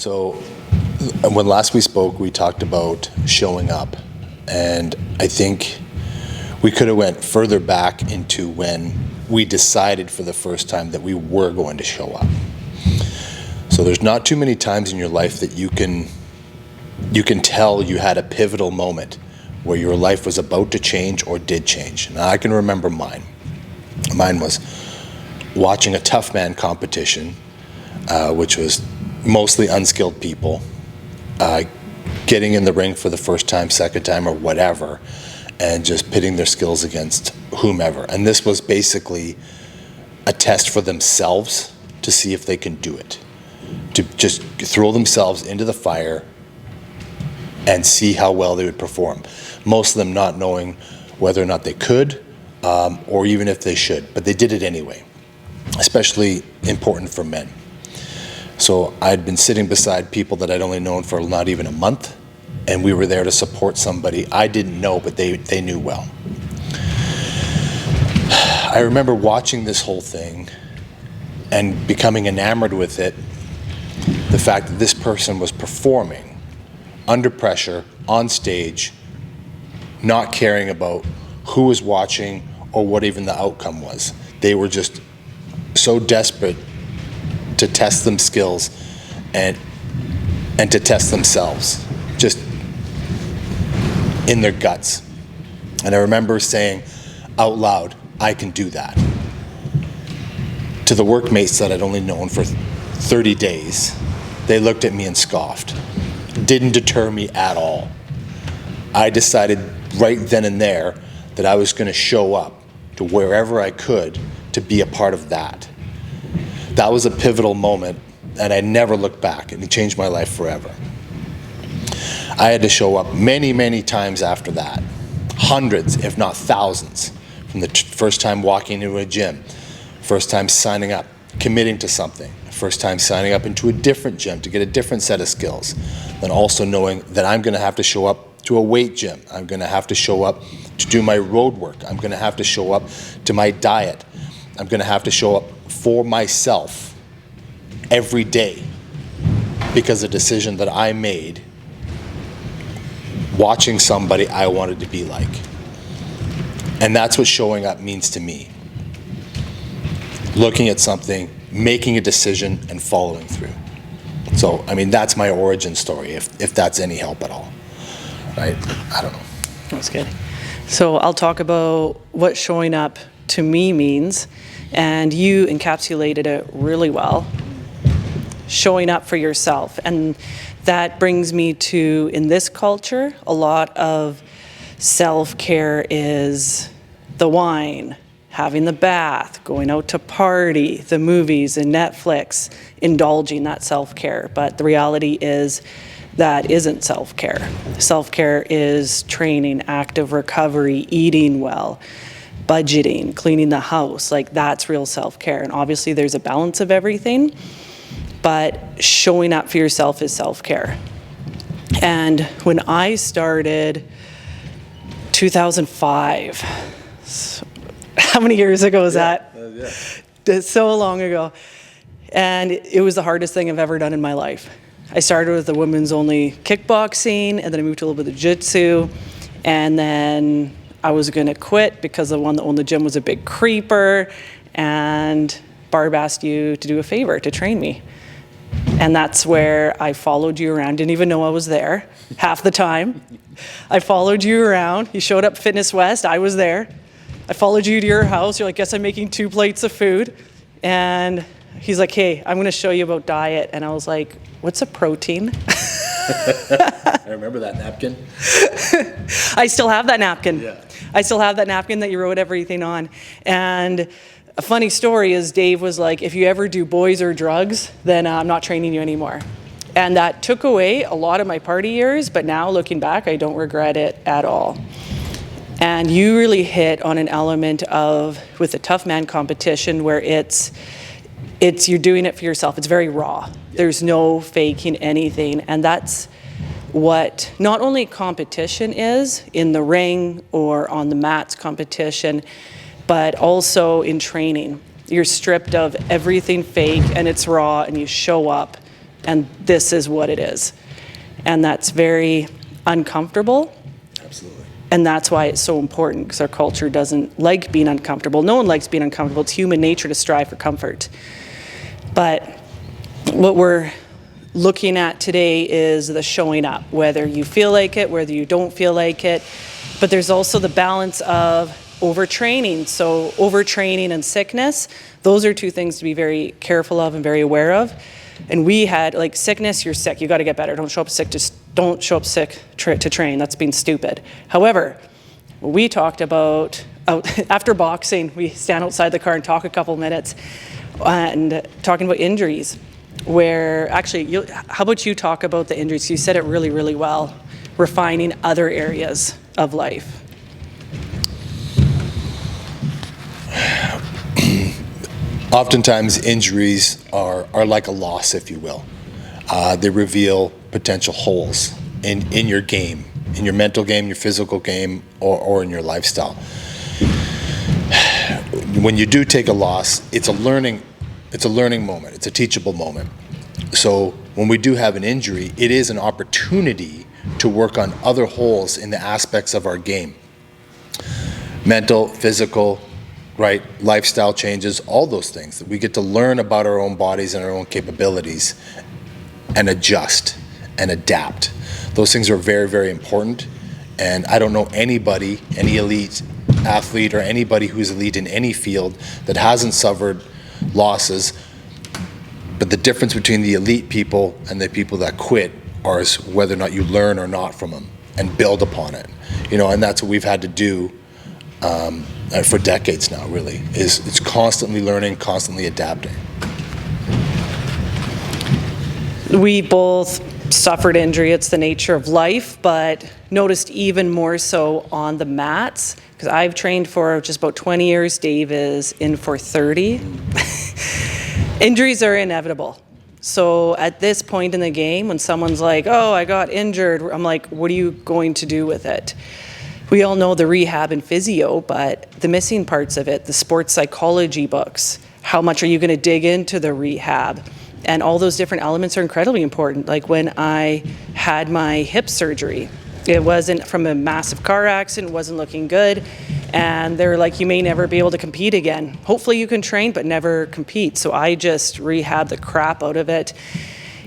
So when last we spoke, we talked about showing up, and I think we could have went further back into when we decided for the first time that we were going to show up. So there's not too many times in your life that you can tell you had a pivotal moment where your life was about to change or did change. Now I can remember mine. Mine was watching a tough man competition, which was mostly unskilled people, getting in the ring for the first time, second time, or whatever, and just pitting their skills against whomever. And this was basically a test for themselves to see if they can do it, to just throw themselves into the fire and see how well they would perform. Most of them not knowing whether or not they could, or even if they should, but they did it anyway, especially important for men. So I'd been sitting beside people that I'd only known for not even a month, and we were there to support somebody I didn't know, but they knew well. I remember watching this whole thing and becoming enamored with it, the fact that this person was performing under pressure, on stage, not caring about who was watching or what even the outcome was. They were just so desperate to test them skills and to test themselves, just in their guts. And I remember saying out loud, I can do that. To the workmates that I'd only known for 30 days, they looked at me and scoffed. Didn't deter me at all. I decided right then and there that I was going to show up to wherever I could to be a part of that. That was a pivotal moment, and I never looked back, and it changed my life forever. I had to show up many, many times after that. Hundreds, if not thousands, from the first time walking into a gym, first time signing up, committing to something, first time signing up into a different gym to get a different set of skills, then also knowing that I'm going to have to show up to a weight gym. I'm going to have to show up to do my road work. I'm going to have to show up to my diet. I'm going to have to show up for myself every day because of a decision that I made watching somebody I wanted to be like. And that's what showing up means to me. Looking at something, making a decision, and following through. So, I mean, that's my origin story, if that's any help at all. Right? I don't know. That's good. So I'll talk about what showing up to me means, and you encapsulated it really well. Showing up for yourself. And that brings me to, in this culture, a lot of self-care is the wine, having the bath, going out to party, the movies and Netflix, indulging that self-care. But the reality is that isn't self-care. Self-care is training, active recovery, eating well, budgeting, cleaning the house. Like, that's real self-care. And obviously there's a balance of everything, but showing up for yourself is self-care. And when I started 2005, how many years ago was that? That's so long ago. And it was the hardest thing I've ever done in my life. I started with the women's only kickboxing, and then I moved to a little bit of jiu-jitsu, and then I was going to quit because the one that owned the gym was a big creeper, and Barb asked you to do a favor, to train me. And that's where I followed you around, didn't even know I was there half the time. I followed you around. You showed up Fitness West, I was there. I followed you to your house. You're like, guess I'm making 2 plates of food. And he's like, hey, I'm going to show you about diet. And I was like, what's a protein? I remember that napkin. I still have that napkin. Yeah. I still have that napkin that you wrote everything on. And a funny story is Dave was like, if you ever do boys or drugs, then I'm not training you anymore. And that took away a lot of my party years, but now looking back, I don't regret it at all. And you really hit on an element of, with the tough man competition, where it's you're doing it for yourself. It's very raw. There's no faking anything. And that's what not only competition is in the ring or on the mats competition, but also in training. You're stripped of everything fake and it's raw, and you show up and this is what it is. And that's very uncomfortable. Absolutely. And that's why it's so important, because our culture doesn't like being uncomfortable. No one likes being uncomfortable. It's human nature to strive for comfort. But what we're looking at today is the showing up, whether you feel like it, whether you don't feel like it. But there's also the balance of overtraining. So overtraining and sickness, those are two things to be very careful of and very aware of. And we had, like, sickness, you're sick, you got to get better. Don't show up sick, just don't show up sick to train. That's being stupid. However, we talked about, after boxing, we stand outside the car and talk a couple minutes and talking about injuries, where actually, how about you talk about the injuries? You said it really, really well, refining other areas of life. Oftentimes, injuries are like a loss, if you will. They reveal potential holes in your game, in your mental game, your physical game, or in your lifestyle. When you do take a loss, it's a learning moment. It's a teachable moment. So when we do have an injury, it is an opportunity to work on other holes in the aspects of our game. Mental, physical, right, lifestyle changes, all those things. We get to learn about our own bodies and our own capabilities and adjust and adapt. Those things are very, very important. And I don't know anybody, any elite athlete or anybody who's elite in any field that hasn't suffered losses. But the difference between the elite people and the people that quit is whether or not you learn or not from them and build upon it. And that's what we've had to do for decades now, really, is it's constantly learning, constantly adapting. We both suffered injury. It's the nature of life, but noticed even more so on the mats, because I've trained for just about 20 years. Dave is in for 30. Injuries are inevitable. So at this point in the game, when someone's like, oh, I got injured, I'm like, what are you going to do with it? We all know the rehab and physio, but the missing parts of it, the sports psychology books, how much are you going to dig into the rehab? And all those different elements are incredibly important. Like when I had my hip surgery, it wasn't from a massive car accident, wasn't looking good. And they're like, you may never be able to compete again. Hopefully you can train, but never compete. So I just rehabbed the crap out of it.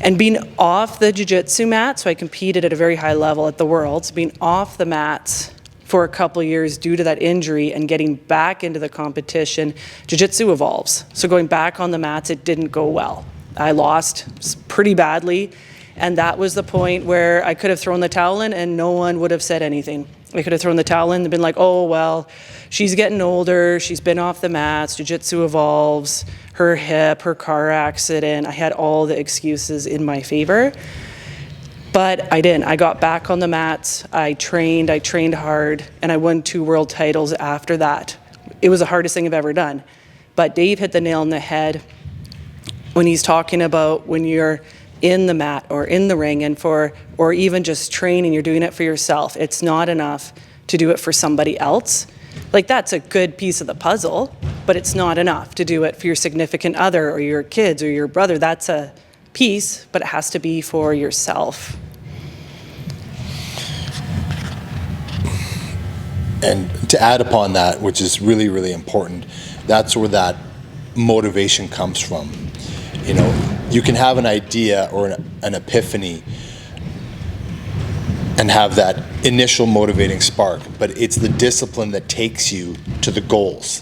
And being off the jiu-jitsu mat, so I competed at a very high level at the Worlds, being off the mats for a couple of years due to that injury and getting back into the competition, jiu-jitsu evolves. So going back on the mats, it didn't go well. I lost pretty badly, and that was the point where I could have thrown the towel in and no one would have said anything. I could have thrown the towel in and been like, oh, well, she's getting older, she's been off the mats, jiu-jitsu evolves, her hip, her car accident. I had all the excuses in my favor. But I didn't. I got back on the mats, I trained hard, and I won 2 world titles after that. It was the hardest thing I've ever done. But Dave hit the nail on the head when he's talking about when you're in the mat or in the ring or even just training, you're doing it for yourself. It's not enough to do it for somebody else. Like, that's a good piece of the puzzle, but it's not enough to do it for your significant other or your kids or your brother. That's a piece, but it has to be for yourself. And to add upon that, which is really, really important, that's where that motivation comes from. You can have an idea or an epiphany and have that initial motivating spark, but it's the discipline that takes you to the goals.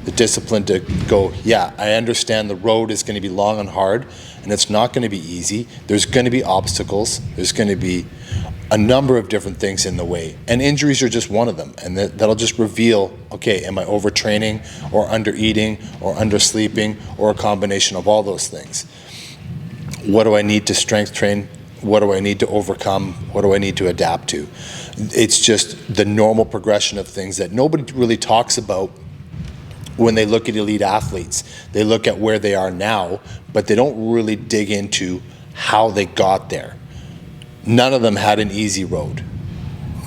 The discipline to go, yeah, I understand the road is going to be long and hard, and it's not going to be easy. There's going to be obstacles. There's going to be a number of different things in the way, and injuries are just one of them, and that'll just reveal, okay, am I overtraining or under-eating or under-sleeping or a combination of all those things? What do I need to strength train? What do I need to overcome? What do I need to adapt to? It's just the normal progression of things that nobody really talks about when they look at elite athletes. They look at where they are now, but they don't really dig into how they got there. None of them had an easy road.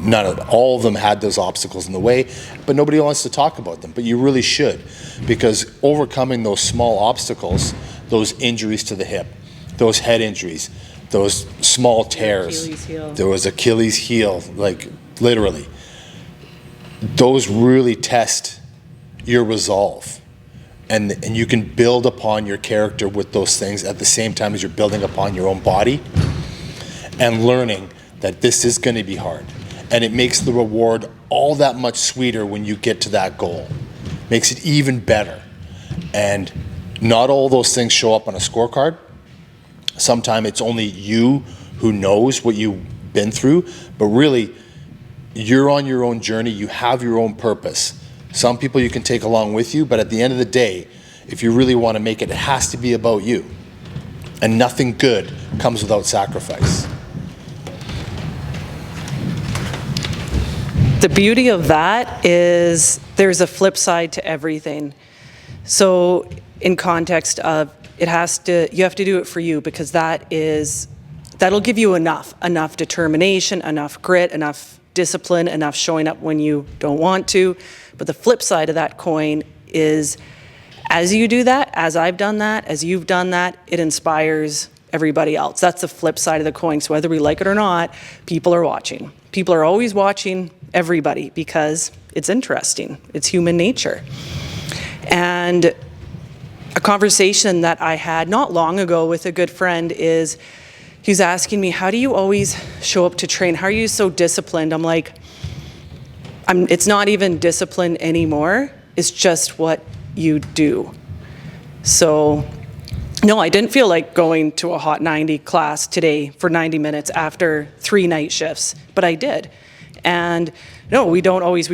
None of them. All of them had those obstacles in the way, but nobody wants to talk about them. But you really should, because overcoming those small obstacles, those injuries to the hip, those head injuries, those small tears. Achilles heel. There was Achilles heel, like literally. Those really test your resolve. And you can build upon your character with those things at the same time as you're building upon your own body and learning that this is going to be hard. And it makes the reward all that much sweeter when you get to that goal. Makes it even better. And not all those things show up on a scorecard. Sometimes it's only you who knows what you've been through, but really, you're on your own journey, you have your own purpose. Some people you can take along with you, but at the end of the day, if you really want to make it, it has to be about you. And nothing good comes without sacrifice. The beauty of that is there's a flip side to everything. So in context of you have to do it for you, because that'll give you enough determination, enough grit, enough discipline, enough showing up when you don't want to. But the flip side of that coin is, as you do that, as I've done that, as you've done that, it inspires everybody else. That's the flip side of the coin. So whether we like it or not, people are watching. People are always watching everybody because it's interesting. It's human nature. And a conversation that I had not long ago with a good friend is, he's asking me, how do you always show up to train? How are you so disciplined? I'm like, it's not even discipline anymore. It's just what you do. So no, I didn't feel like going to a Hot 90 class today for 90 minutes after 3 night shifts, but I did. And no, we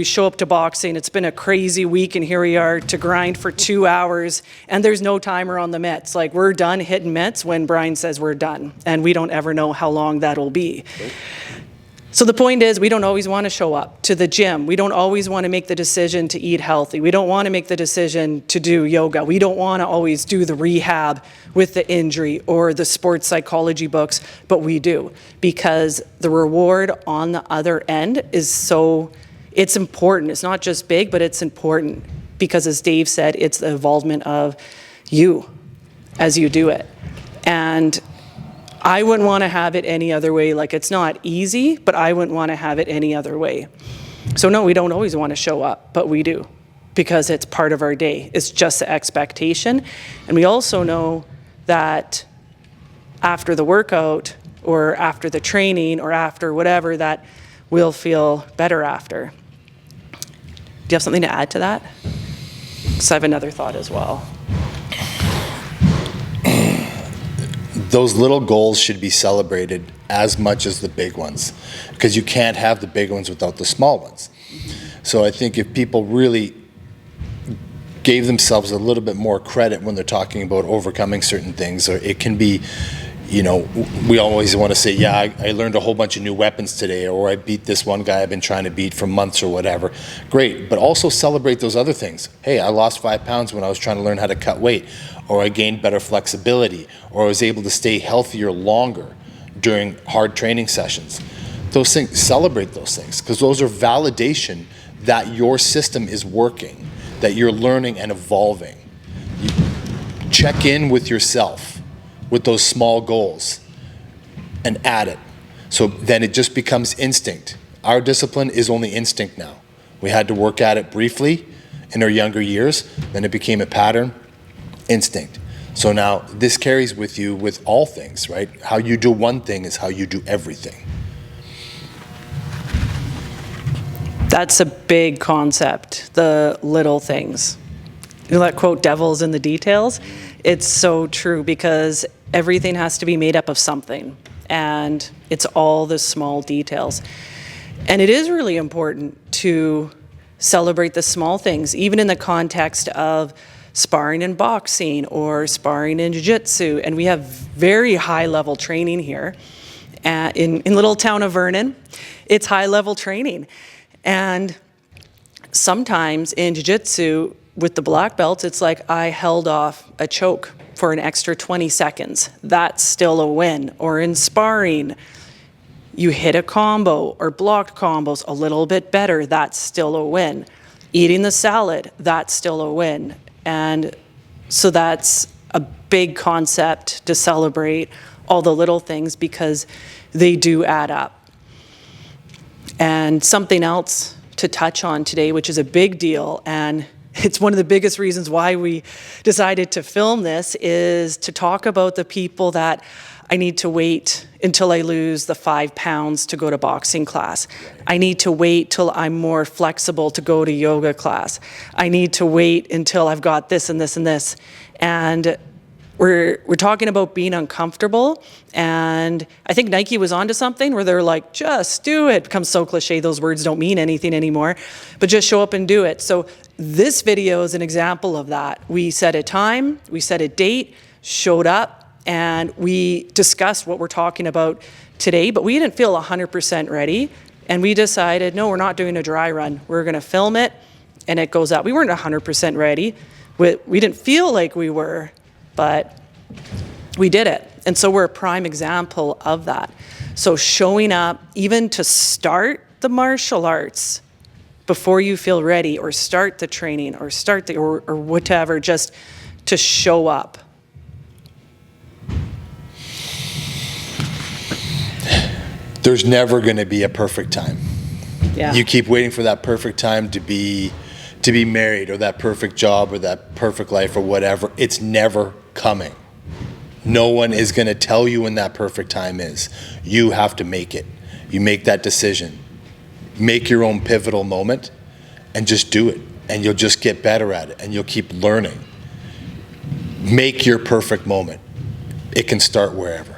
show up to boxing. It's been a crazy week, and here we are to grind for 2 hours, and there's no timer on the mitts. Like, we're done hitting mitts when Brian says we're done, and we don't ever know how long that'll be. So the point is, we don't always want to show up to the gym. We don't always want to make the decision to eat healthy. We don't want to make the decision to do yoga. We don't want to always do the rehab with the injury or the sports psychology books, but we do, because the reward on the other end is it's important. It's not just big, but it's important, because as Dave said, it's the involvement of you as you do it. And I wouldn't want to have it any other way. Like, it's not easy, but I wouldn't want to have it any other way. So no, we don't always want to show up, but we do, because it's part of our day. It's just the expectation. And we also know that after the workout or after the training or after whatever, that we'll feel better after. Do you have something to add to that? Because I have another thought as well. Those little goals should be celebrated as much as the big ones, because you can't have the big ones without the small ones. So I think if people really gave themselves a little bit more credit when they're talking about overcoming certain things, or it can be, we always want to say, yeah, I learned a whole bunch of new weapons today, or I beat this one guy I've been trying to beat for months or whatever. Great, but also celebrate those other things. Hey, I lost 5 pounds when I was trying to learn how to cut weight, or I gained better flexibility, or I was able to stay healthier longer during hard training sessions. Those things, celebrate those things, because those are validation that your system is working, that you're learning and evolving. You check in with yourself with those small goals and add it. So then it just becomes instinct. Our discipline is only instinct now. We had to work at it briefly in our younger years, then it became a pattern, instinct. So now this carries with you with all things, right? How you do one thing is how you do everything. That's a big concept, the little things. You know that quote, devil's in the details? It's so true, because everything has to be made up of something, and it's all the small details. And it is really important to celebrate the small things, even in the context of sparring in boxing or sparring in jiu-jitsu. And we have very high-level training here in little town of Vernon. It's high-level training. And sometimes in jiu-jitsu, with the black belts, it's like I held off a choke for an extra 20 seconds. That's still a win. Or in sparring, you hit a combo or blocked combos a little bit better. That's still a win. Eating the salad, that's still a win. And so that's a big concept to celebrate all the little things because they do add up. And something else to touch on today, which is a big deal, and it's one of the biggest reasons why we decided to film this, is to talk about the people that I need to wait until I lose the 5 pounds to go to boxing class. I need to wait till I'm more flexible to go to yoga class. I need to wait until I've got this and this and this. And we're talking about being uncomfortable, and I think Nike was onto something where they're like, just do it. It becomes so cliche, those words don't mean anything anymore, but just show up and do it. So this video is an example of that. We set a time, we set a date, showed up, and we discussed what we're talking about today, but we didn't feel 100% ready, and we decided, no, we're not doing a dry run. We're gonna film it, and it goes up. We weren't 100% ready. We didn't feel like we were, but we did it. And so we're a prime example of that. So showing up, even to start the martial arts before you feel ready, or start the training, or start the, or whatever, just to show up. There's never going to be a perfect time. Yeah. You keep waiting for that perfect time to be married, or that perfect job, or that perfect life, or whatever. It's never coming. No one is going to tell you when that perfect time is. You have to make it. You make that decision. Make your own pivotal moment and just do it. And you'll just get better at it, and you'll keep learning. Make your perfect moment. It can start wherever.